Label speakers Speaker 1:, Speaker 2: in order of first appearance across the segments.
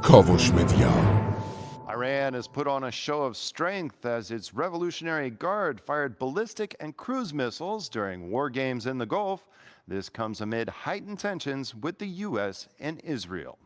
Speaker 1: کاوش مدیا.
Speaker 2: Iran has put on a show of strength as its Revolutionary Guard fired ballistic and cruise missiles during war games in the Gulf. This comes amid heightened tensions with the U.S. and Israel.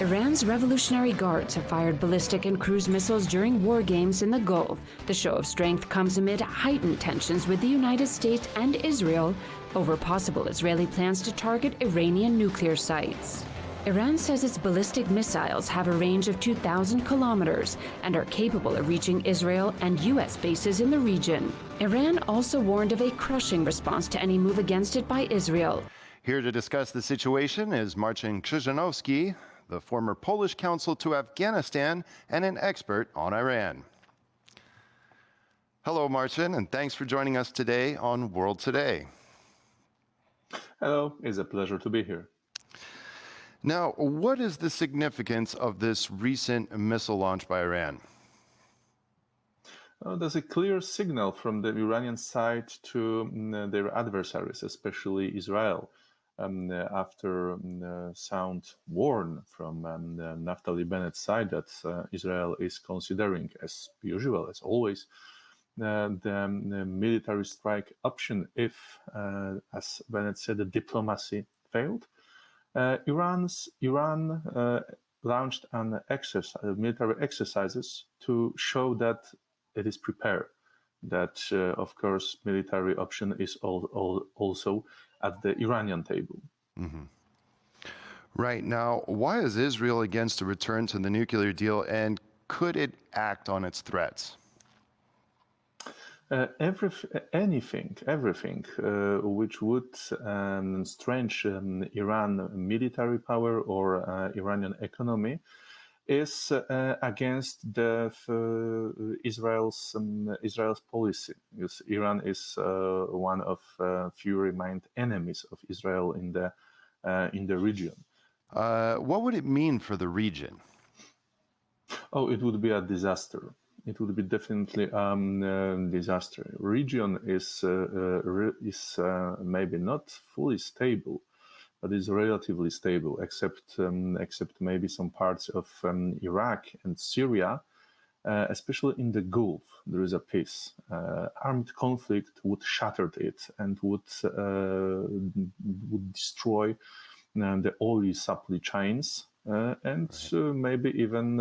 Speaker 3: Iran's Revolutionary Guards have fired ballistic and cruise missiles during war games in the Gulf. The show of strength comes amid heightened tensions with the United States and Israel over possible Israeli plans to target Iranian nuclear sites. Iran says its ballistic missiles have a range of 2,000 kilometers and are capable of reaching Israel and U.S. bases in the region. Iran also warned of a crushing response to any move against it by Israel.
Speaker 2: Here to discuss the situation is Marcin Krzyżanowski, the former Polish consul to Afghanistan and an expert on Iran. Hello, Marcin, and thanks for joining us today on World Today.
Speaker 4: Hello, it's a pleasure to be here.
Speaker 2: Now, what is the significance of this recent missile launch by Iran?
Speaker 4: There's a clear signal from the Iranian side to their adversaries, especially Israel, after sound warn from Naftali Bennett's side that Israel is considering, as usual, as always, the military strike option if, as Bennett said, the diplomacy failed. Iran launched an military exercises to show that it is prepared. That, of course, military option is also at the Iranian table.
Speaker 2: Mm-hmm. Right. Now, why is Israel against a return to the nuclear deal, and could it act on its threats?
Speaker 4: Everything which would strengthen Iran military power or Iranian economy is against Israel's policy. Because Iran is one of few remained enemies of Israel in the region.
Speaker 2: What would it mean for the region?
Speaker 4: Oh, it would be a disaster. It would be definitely a disaster. Region is maybe not fully stable, but is relatively stable, except maybe some parts of Iraq and Syria, especially in the Gulf. There is a peace. Armed conflict would shatter it and would destroy the oil supply chains. Maybe even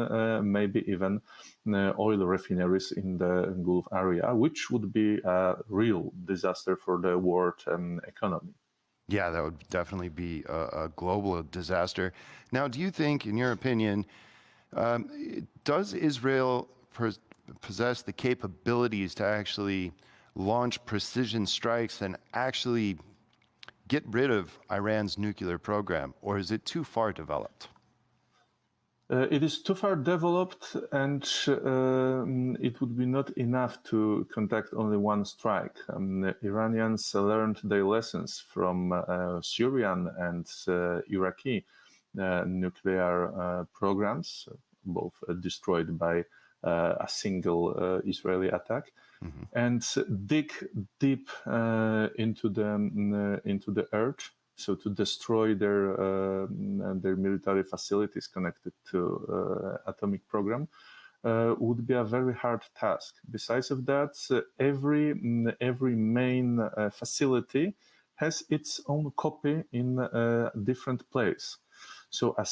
Speaker 4: oil refineries in the Gulf area, which would be a real disaster for the world economy.
Speaker 2: Yeah, that would definitely be a global disaster. Now, do you think, in your opinion, does Israel possess the capabilities to actually launch precision strikes and actually get rid of Iran's nuclear program, or is it too far developed?
Speaker 4: It is too far developed, and it would be not enough to conduct only one strike. Iranians learned their lessons from Syrian and Iraqi nuclear programs, both destroyed by a single Israeli attack, mm-hmm. and dig deep into the earth. So to destroy their military facilities connected to atomic program would be a very hard task. Besides of that, every main facility has its own copy in a different place. So a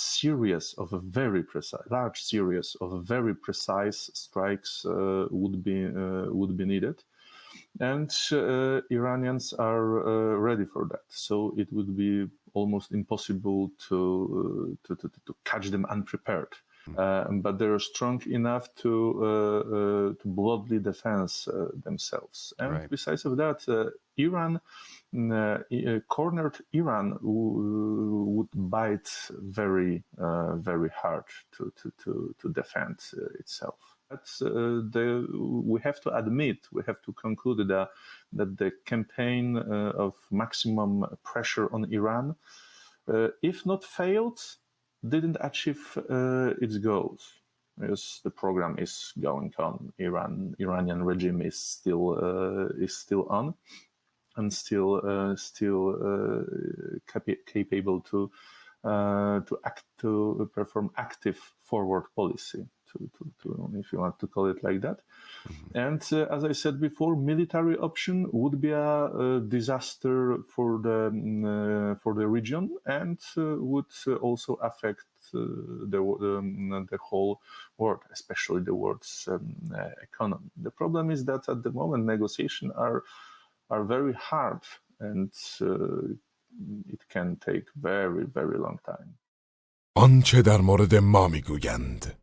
Speaker 4: large series of very precise strikes would be needed. And Iranians are ready for that. So it would be almost impossible to catch them unprepared. But they're strong enough to broadly defend themselves. And right. Besides of that, cornered Iran would bite very hard to defend itself. But we have to admit, we have to conclude that the campaign of maximum pressure on Iran, if not failed, didn't achieve its goals. Because the program is going on, Iranian regime is still on, and still capable to to perform active forward policy, if you want to call it like that. And as I said before, military option would be a disaster for the region and would also affect the whole world, especially the world's economy. The problem is that at the moment negotiations are very hard and it can take very, very long time.
Speaker 1: آنچه در مورد ما میگویند.